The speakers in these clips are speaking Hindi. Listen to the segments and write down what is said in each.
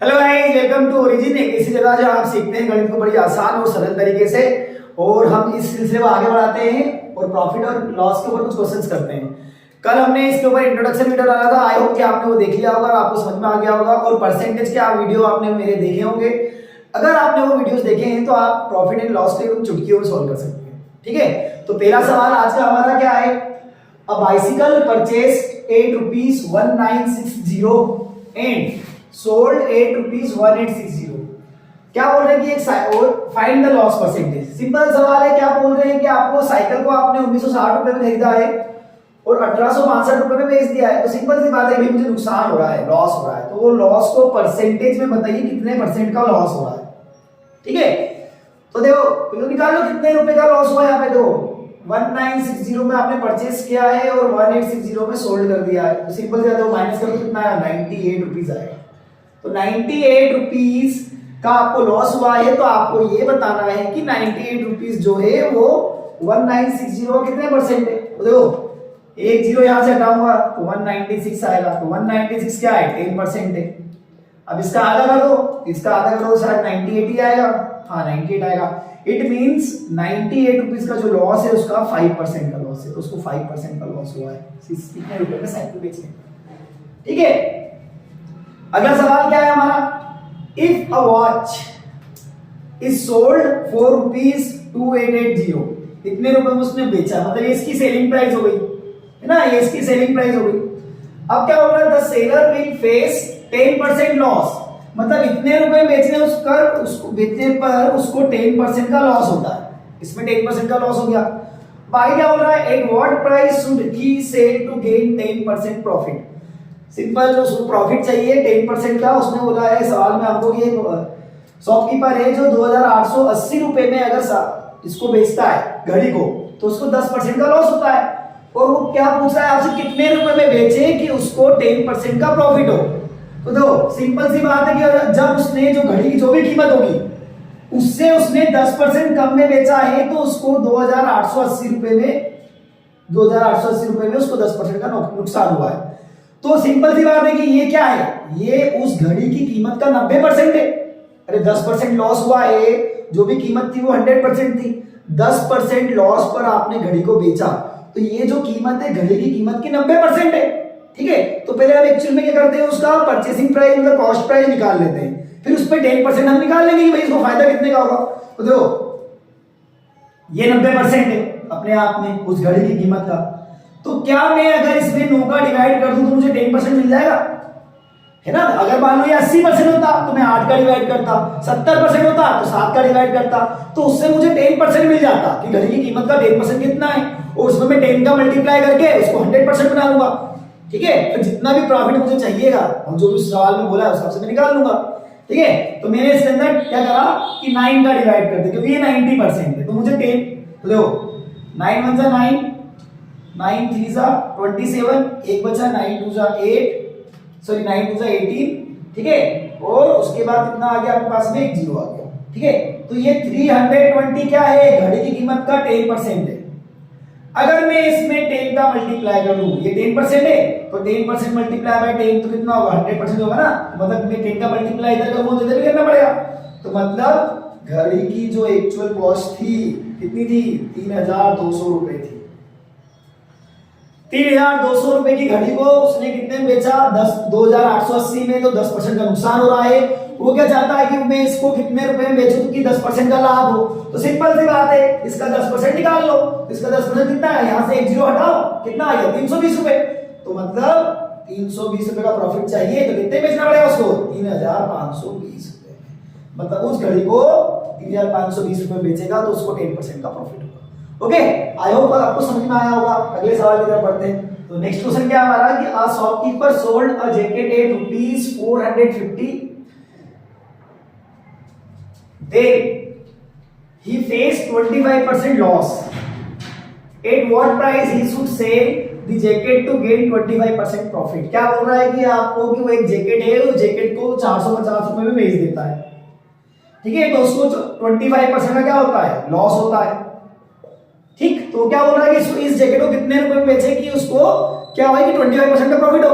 Hello guys, welcome to origin. एक ऐसी जगह जहां आप सीखते हैं गणित को बड़ी आसान और सरल तरीके से, और हम इस सिलसिले को आगे बढ़ाते हैं और प्रॉफिट और लॉस के ऊपर कुछ क्वेश्चंस करते हैं। कल हमने इसके ऊपर इंट्रोडक्शन वीडियो डाला था। आई होप कि आपने वो देख लिया होगा और आपको समझ में आ गया होगा, और परसेंटेज के आप वीडियो आपने मेरे देखे होंगे। अगर आपने वो वीडियोस देखे हैं तो आप प्रॉफिट एंड लॉस को एकदम चुटकियों में सॉल्व कर सकते हैं। ठीक है, तो पहला सवाल आज का हमारा क्या है? A bicycle purchased 8 rupees 1960 and sold 8 rupees 1860। क्या बोल रहे हैं कि एक find the loss percentage. Simple सवाल है। क्या बोल रहे हैं कि आपको साइकिल को आपने 1960 रुपए में खरीदा है और 1862 रुपए में बेच दिया है। तो सिंपल सी बात है कि मुझे नुकसान हो रहा है, लॉस हो रहा है। तो वो लॉस को परसेंटेज में बताइए, कितने परसेंट का लॉस हो रहा है। ठीक है, तो देखो निकाल लो कितने रुपए का लॉस हुआ। यहाँ पे देखो 1960 में आपने परचेस किया है और 1860 में सोल्ड कर दिया है। तो सिंपल से देखो माइनस करो कितना आया, 98 रुपीज आएगा। तो 98 रुपीज का आपको लॉस हुआ है। तो आपको ये बताना है कि 98 रुपीज जो है वो 1960 कितने परसेंट है। तो देखो एक जीरो यहां से हटाऊंगा तो 196 आएगा। तो 196 क्या है, 10% है। अब इसका आधा कर दो, इसका आधा करो, शायद 98 ही आएगा। हाँ 98 आएगा। इट मींस 98 रुपीज का जो लॉस है उसका 5% का लॉस है। तो उसको 5% का लॉस हुआ है कितने रुपए में साइकिल बेचने। ठीक है, अगला सवाल क्या है हमारा? If a watch is sold 4 rupees 2880, इतने रुपए में उसने बेचा, मतलब ये इसकी सेलिंग प्राइस हो गई है ना, ये इसकी सेलिंग प्राइस हो गई। अब क्या होगा, the seller will face 10% loss, मतलब इतने रुपए बेचने उसको बेचने पर उसको 10% का लॉस होता है। इसमें 10% का लॉस हो गया। भाई क्या बोल रहा है, at what price should he sell to gain 10% profit. Simple, उसको प्रॉफिट चाहिए 10% का। उसने बोला है सवाल में हमको कि शॉपकीपर है जो 2880 रुपए में अगर इसको बेचता है घड़ी को, तो उसको 10% का लॉस होता है। और वो क्या पूछ रहा है आपसे, कितने रुपए में बेचे कि उसको 10% का प्रॉफिट हो। तो देखो सिंपल सी बात है कि जब उसने जो घड़ी की जो भी कीमत होगी उससे उसने 10% कम में बेचा है, तो उसको 2880 रुपए में उसको 10% का नुकसान हुआ है। तो सिंपल सी बात है कि ये क्या है, ये उस घड़ी की कीमत का 90% है। अरे 10% लॉस हुआ है, जो भी कीमत थी वो 100% थी। 10% लॉस पर आपने घड़ी को बेचा, तो ये जो कीमत है घड़ी की कीमत की 90% है। ठीक है, तो पहले हम एक्चुअल में क्या करते हैं, उसका परचेसिंग प्राइस मतलब कॉस्ट प्राइस निकाल लेते हैं, फिर उस पर 10% हम निकाल लेंगे कि भाई इसको फायदा कितने का होगा। तो देखो ये 90% है अपने आप में उस घड़ी की कीमत का। तो क्या मैं अगर इसमें 9 का डिवाइड कर दूं तो मुझे 10% मिल जाएगा, है ना। अगर मान लो ये 80% होता तो मैं 8 का डिवाइड करता, 70% होता तो 7 का डिवाइड करता, तो उससे मुझे 10% मिल जाता कि घड़ी की कीमत का 10% कितना है, और उसमें मैं 10 का मल्टीप्लाई करके उसको 100% बना लूंगा। ठीक है, तो जितना भी प्रॉफिट मुझे चाहिएगा और जो भी सवाल में बोला है उस हिसाब से मैं निकाल लूंगा। ठीक है, तो मैंने इसके अंदर क्या करा कि 9 का डिवाइड कर दे, क्योंकि ये 90% है। तो मुझे 10, तो देखो 9 1 9, 9 3 27, एक बचा 9 2 8, सॉरी 9 2 18। ठीक है, और उसके बाद कितना आ गया आपके पास में, एक जीरो आ गया। ठीक है, तो ये 320 क्या है, घड़ी की कीमत का 10% है। अगर मैं इसमें 10 का मल्टीप्लाई करूं, ये 10% है, तो 10% मल्टीप्लाई बाय 10 तो कितना होगा, 100% होगा ना। मतलब मैं 10 का मल्टीप्लाई इधर करूंगा तो इधर भी करना पड़ेगा। तो मतलब घड़ी की जो एक्चुअल कॉस्ट थी कितनी थी, 3200 रुपए थी। 3200 रुपए की घड़ी को उसने कितने में बेचा, 2880 में। तो 10% का नुकसान हो रहा है। वो क्या चाहता है कि मैं इसको कितने रुपए में बेचूं कि 10% का लाभ हो। तो सिंपल सी बात है, इसका 10% निकाल लो। इसका 10% कितना है, यहां से एक जीरो हटाओ, कितना आ गया 320 रुपए। तो मतलब 320 रुपए का प्रॉफिट चाहिए, तो कितने बेचना पड़ेगा उसको, 3520 रुपए। मतलब उस घड़ी को 3520 रुपए बेचेगा तो उसको 10% का प्रॉफिट होगा। ओके, आई होप आपको समझ में आया होगा। अगले सवाल की तरफ बढ़ते हैं। तो नेक्स्ट क्वेश्चन क्या हमारा कि a shopkeeper sold a jacket at rupees 450, then he faced 25% loss. At what price he should sell the jacket to gain 25% profit? क्या बोल रहा है कि आपको कि वो एक जैकेट है, उस जैकेट को 450 रुपए में बेच देता है। ठीक है, तो उसको 25% का क्या होता है, लॉस होता है। ठीक, तो क्या बोल रहा है कि इस जैकेट को कितने रुपए में बेचे कि उसको क्या होगा कि 25% का प्रॉफिट हो।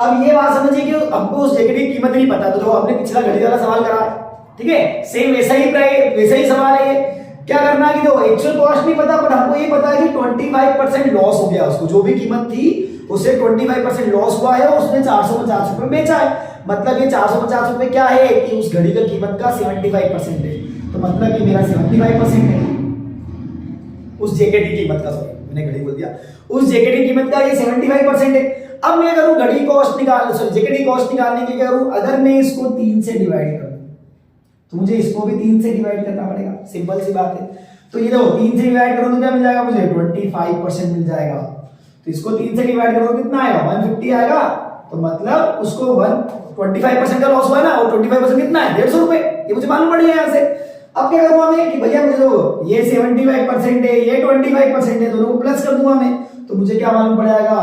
अब ये बात समझिए कि हमको उस जैकेट की कीमत नहीं पता, तो जो हमने पिछला घड़ी वाला सवाल करा है, ठीक है, सेम वैसा ही प्राइस, वैसा ही सवाल है ये। क्या करना है कि जो एक्चुअल कॉस्ट नहीं पता, बट हमको ये पता है कि 25% लॉस हो गया उसको, जो भी कीमत थी उससे 25% लॉस हुआ है और उसने 450 रुपए बेचा है। मतलब ये 450 रुपए क्या है कि उस घड़ी का कीमत का 75% है, तो मतलब कि मेरा 75% है उस जैकेट की कीमत का, सॉरी मैंने घड़ी बोल दिया, उस जैकेट की कीमत का ये 75% है। अब मैं करूं घड़ी कॉस्ट निकाल, सॉरी जैकेट की कॉस्ट निकालने के लिए क्या करूं, अगर मैं इसको 3 से डिवाइड करूं तो मुझे इसको भी 3 से डिवाइड करना पड़ेगा, सिंपल सी बात है। तो ये देखो 3 से डिवाइड करो तो क्या मिल जाएगा मुझे, 25% मिल जाएगा। तो इसको 3 से डिवाइड करो कितना आएगा, 150 आएगा। तो मतलब उसको 25% का लॉस हुआ ना, और 25% कितना है, 150 रुपए, ये मुझे मालूम पड़ गया यहाँ से। अब क्या करूंगा मैं कि भैया मुझे तो ये 75% है, ये 25% है, दोनों को प्लस कर दूंगा मैं, तो मुझे क्या मालूम पड़ जाएगा,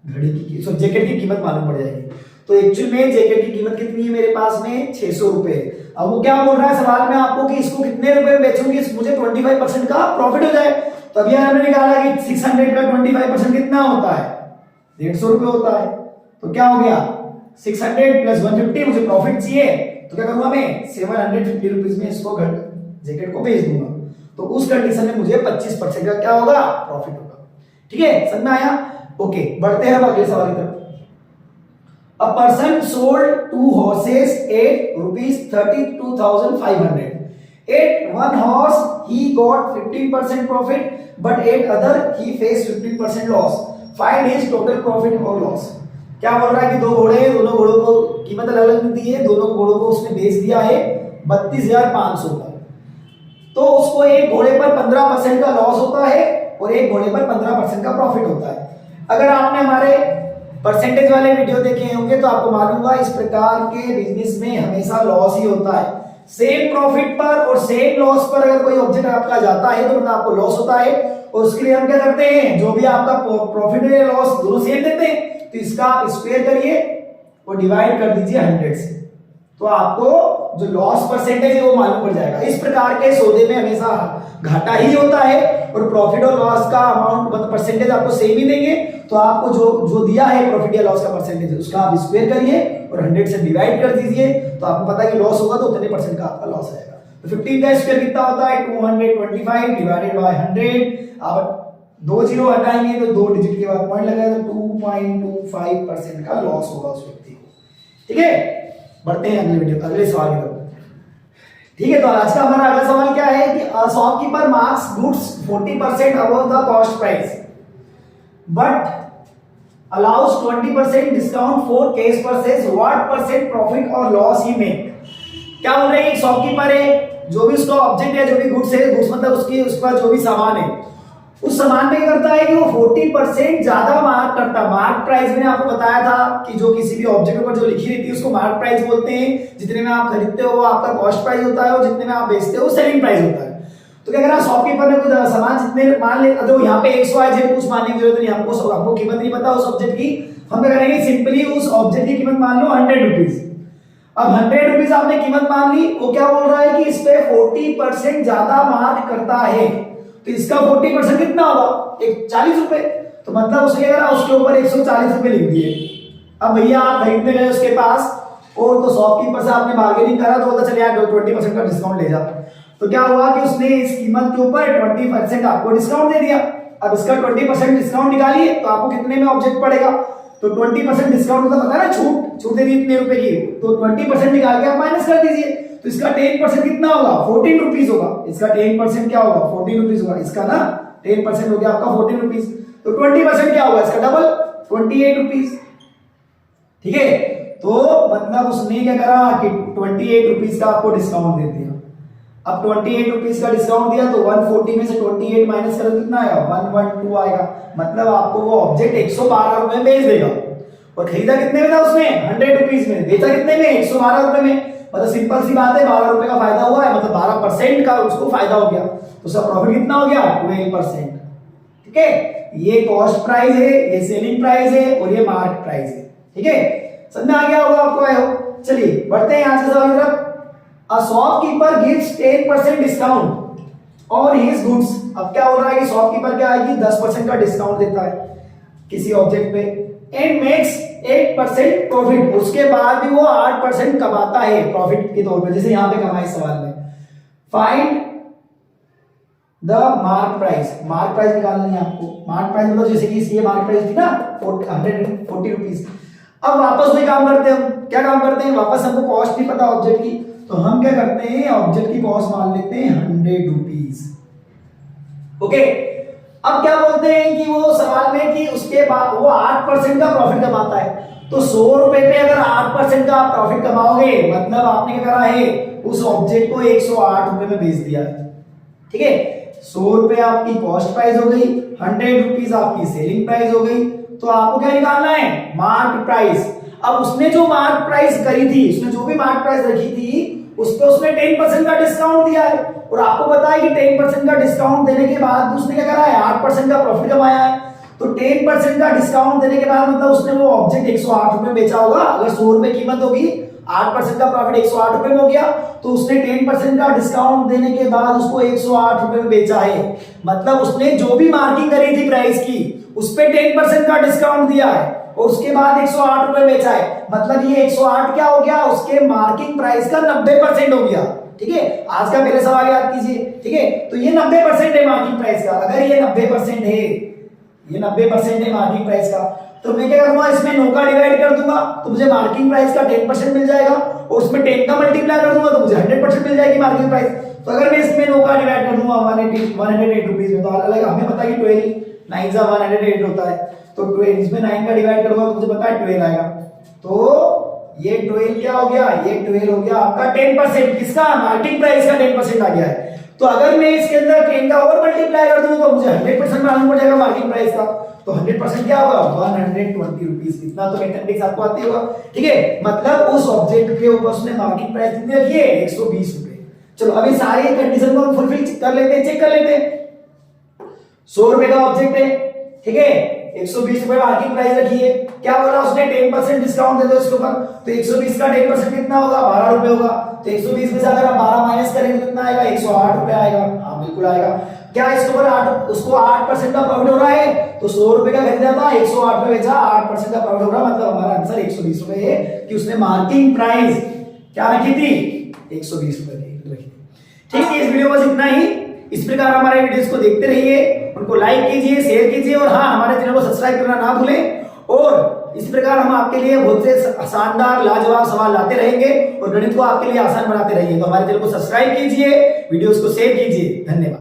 घड़ी की जैकेट की कीमत मालूम पड़ जाएगी। तो एक्चुअल में जैकेट की कीमत कितनी है मेरे पास में, 600 रुपए। अब वो क्या बोल रहा है सवाल में आपको कि इसको कितने रुपए में बेचूंगी मुझे 25% का प्रॉफिट हो जाए। तो अभी हमने निकाला कि 600 का 25% कितना होता है, 150 रुपए होता है। तो क्या हो गया, 600 प्लस 150, मुझे प्रॉफिट चाहिए, तो क्या करूंगा मैं 750 रुपीज में इसको जैकेट को बेच दूंगा। तो उस कंडीशन में मुझे 25% का क्या होगा, प्रॉफिट होगा। ठीक है, समझ में आया? ओके, बढ़ते हैं अब अगले सवाल की तरफ। A person sold 2 horses at rupees 32,500. At one horse he got 15% profit, but at other he faced 15% loss. Find his total profit or loss. क्या बोल रहा है कि दो घोड़े हैं, दोनों घोड़ों को कीमत अलग अलग दी है, दोनों घोड़ों को उसने बेच दिया है 32,500 का। तो उसको एक घोड़े पर 15% का लॉस होता है और एक घोड़े पर 15% का प्रॉफिट होता है। अगर आपने हमारे परसेंटेज वाले वीडियो देखे होंगे तो आपको मालूम होगा इस प्रकार के बिजनेस में हमेशा लॉस ही होता है। सेम प्रॉफिट पर और सेम लॉस पर अगर कोई ऑब्जेक्ट आपका जाता है तो मतलब आपको लॉस होता है, और उसके लिए हम क्या करते हैं, जो भी आपका प्रॉफिट है लॉस दोनों सेम देते हैं, तो इसका आप स्क्वायर करिए और डिवाइड कर दीजिए 100 से, तो आपको जो लॉस परसेंटेज है वो मालूम पड़ जाएगा। इस प्रकार के सौदे में हमेशा घाटा ही होता है और प्रॉफिट और लॉस का अमाउंट मतलब परसेंटेज आपको सेम ही देंगे। तो आपको जो दिया है प्रॉफिट या लॉस का परसेंटेज उसका आप स्क्वायर करिए और 100 से डिवाइड कर दीजिए, तो आपको पता है कि लॉस होगा तो उतने परसेंट का आपका लॉस आएगा। तो 15 का स्क्वायर कितना होता है, 225 डिवाइडेड बाय 100। आप 2 जीरो हटाएंगे तो 2 डिजिट के बाद पॉइंट लगाएगा तो 2.25% का लॉस होगा उस व्यक्ति को। ठीक है, बढ़ते हैं अगले वीडियो अगले सवाल की तरफ। ठीक है, तो आज का हमारा अगला सवाल क्या है कि shopkeeper marks goods 40% above the cost price but allows 20% discount for cash purchase, what percent profit or loss he make। क्या बोल रहे हैं, एक शॉपकीपर है, जो भी उसका ऑब्जेक्ट है, जो भी गुड्स है, गुड्स मतलब उसका जो भी सामान है, उस सामान में क्या करता है कि वो 40% ज्यादा मार्क करता है। मार्क प्राइस मैंने आपको बताया था कि जो किसी भी ऑब्जेक्ट पर जो लिखी रहती है उसको मार्क प्राइस बोलते हैं। जितने में आप खरीदते हो वो आपका कॉस्ट प्राइस होता है और जितने में आप बेचते हो सेलिंग प्राइस होता है। तो क्या करा, शॉपकीपर ने कुछ सामान जितने मान ले, तो यहाँ पे XYZ कुछ मानने की जरूरत नहीं, हमको कीमत नहीं पता उस ऑब्जेक्ट की, हम क्या करेंगे सिंपली उस ऑब्जेक्ट की कीमत मान लो 100 रुपीज। अब 100 रुपीज आपने कीमत मान ली, वो क्या बोल रहा है कि इस पे 40% ज्यादा मार्क करता है, तो इसका 40% कितना होगा, 40 रुपए। तो मतलब उसने क्या करा, उसके ऊपर 140 रुपए लिख दिए। अब भैया आप खरीदने गए उसके पास और तो शॉपकीपर से आपने बार्गेनिंग करा तो बोलता चल यार 20% का डिस्काउंट ले जा। तो क्या हुआ कि उसने इस कीमत के ऊपर 20% आपको डिस्काउंट दे दिया। अब इसका 20% डिस्काउंट निकालिए तो आपको कितने में ऑब्जेक्ट पड़ेगा, तो 20% डिस्काउंट मतलब पता है ना, छूट दे दी इतने रुपए की, तो 20% निकाल के आप माइनस कर दीजिए। तो इसका 10% कितना होगा, 14 रुपीज होगा। इसका 10% क्या होगा, 14 रुपीज होगा। इसका ना 10% हो गया आपका 14 रुपीज, तो 20% क्या होगा इसका डबल 28 रुपीज। ठीक है, तो मतलब उसने क्या करा कि 28 रुपीज का आपको डिस्काउंट दे दिया। अब 28 रुपीज का डिस्काउंट दिया तो 140 में से 28 माइनस करो कितना आएगा, 112 आएगा। मतलब आपको वो ऑब्जेक्ट 112 रुपए में बेच देगा। और खरीदा कितने में था उसने, 100 रुपीज में, बेचा कितने में, 112 रुपए में। मतलब सिंपल सी बात है, 12 रुपए का फायदा हुआ है, मतलब 12% का उसको फायदा हो गया। तो उसका प्रॉफिट कितना हो गया, 12%। ठीक है, ये कॉस्ट प्राइस है, ये सेलिंग प्राइस है और ये मार्क प्राइस है। ठीक है, समझ में आ गया होगा आपको, आए हो। चलिए बढ़ते हैं आज के सवाल की तरफ। A shopkeeper gives 10% discount on his goods। अब क्या हो रहा है कि शॉपकीपर क्या है कि 10% का डिस्काउंट देता है किसी ऑब्जेक्ट पे एंड मेक्स 8% प्रॉफिट, उसके बाद भी वो 8% कमाता है प्रॉफिट के तौर पे, जैसे यहां पे कमाए सवाल में। Find the mark price, mark price निकालनी है आपको। मार्क प्राइस मतलब जैसे कि ये मार्क प्राइस थी ना 140 रुपीज। अब वापस वही काम करते हैं, हम क्या काम करते हैं, वापस हमको कॉस्ट नहीं पता ऑब्जेक्ट की, तो हम क्या करते हैं ऑब्जेक्ट की कॉस्ट मान लेते हैं 100 रुपीज। ओके, अब क्या बोलते हैं कि वो सवाल में कि उसके बाद वो 8% का प्रॉफिट कमाता है, तो 100 रुपए पे अगर 8% का आप प्रॉफिट कमाओगे मतलब आपने क्या करा है, उस ऑब्जेक्ट को 108 रुपए में बेच दिया है। ठीक है, 100 रुपए आपकी कॉस्ट प्राइस हो गई, 100 रुपीज आपकी सेलिंग प्राइस हो गई, तो आपको क्या निकालना है, मार्क प्राइस। अब उसने जो मार्क प्राइस करी थी, उसने जो भी मार्क प्राइस रखी थी उस पे उसने 10% का डिस्काउंट दिया है, और आपको पता है कि 10% का डिस्काउंट देने के बाद उसने क्या करा है, 8% का प्रॉफिट कमाया है। तो 10% का डिस्काउंट देने के बाद मतलब उसने वो ऑब्जेक्ट 108 रुपए बेचा होगा। अगर 100 रुपए कीमत होगी, 8% का प्रॉफिट 108 रुपए में हो गया, तो उसने 10% का डिस्काउंट देने के बाद उसको 108 रुपए में बेचा है। मतलब उसने जो भी मार्किंग करी थी प्राइस की उस पे 10% का डिस्काउंट दिया है और उसके बाद 108 रुपए बेचा है। मतलब ये 108 क्या हो गया, उसके मार्किंग प्राइस का 90% हो गया। ठीक है, आज का पहले सवाल याद कीजिए। ठीक है, तो ये 90% है मार्किंग प्राइस का। अगर ये 90% है, ये 90% है मार्किंग प्राइस का, तो मैं क्या करूंगा, इसमें 9 का डिवाइड कर दूंगा तो मुझे मार्किंग प्राइस का 10% मिल जाएगा, और उसमें 10 का मल्टीप्लाई कर दूंगा तो मुझे 100% मिल जाएगी मार्किंग प्राइस। तो अगर मैं इसमें 9 का डिवाइड कर दूंगा 108 रुपीज में, तो अलग हमें पता है कि 12 9 जा 108 होता है, तो 12 इसमें 9 का डिवाइड करूंगा तो मुझे पता है 12 आएगा। तो ये 12 क्या हो गया, ये 12 हो गया आपका 10%, किसका, मार्किंग प्राइस का 10% आ गया है। तो अगर मैं इसके अंदर 10 का और मल्टीप्लाई कर दूं तो मुझे 100% मालूम पड़ जाएगा मार्किंग प्राइस का। तो 100% क्या होगा, 120 रुपीज। इतना तो मैथमेटिक्स आपको आती होगा। ठीक है, मतलब उस ऑब्जेक्ट के ऊपर उसने मार्किंग प्राइस कितनी रखी है, 120 रुपए। चलो अभी सारी कंडीशन को हम फुलफिल कर लेते हैं, चेक कर लेते हैं। 100 रुपए का ऑब्जेक्ट है, ठीक है, 120 रुपए मार्किंग प्राइस रखी है। क्या बोला उसने, 10% डिस्काउंट दे दो इसके ऊपर, तो 120 का 10% कितना होगा, 12 रुपए होगा। तो 120 में से अगर आप 12 माइनस करेंगे तो कितना आएगा, 108 रुपए आएगा। हाँ बिल्कुल आएगा। क्या इसके ऊपर 8 उसको 8% का प्रॉफिट हो रहा है, तो 100 रुपए का खरीदा था, 108 रुपए बेचा, 8% का प्रॉफिट हो रहा है। मतलब हमारा आंसर 120 रुपए है कि उसने मार्किंग प्राइस क्या रखी थी, 120 रुपए की रखी थी। ठीक है, इस वीडियो में बस इतना ही। इस प्रकार हमारे वीडियोस को देखते रहिए, उनको लाइक कीजिए, शेयर कीजिए, और हाँ हमारे चैनल को सब्सक्राइब करना ना भूलें। और इस प्रकार हम आपके लिए बहुत से शानदार लाजवाब सवाल लाते रहेंगे और गणित को आपके लिए आसान बनाते रहेंगे। तो हमारे चैनल को सब्सक्राइब कीजिए, वीडियोस को शेयर कीजिए। धन्यवाद।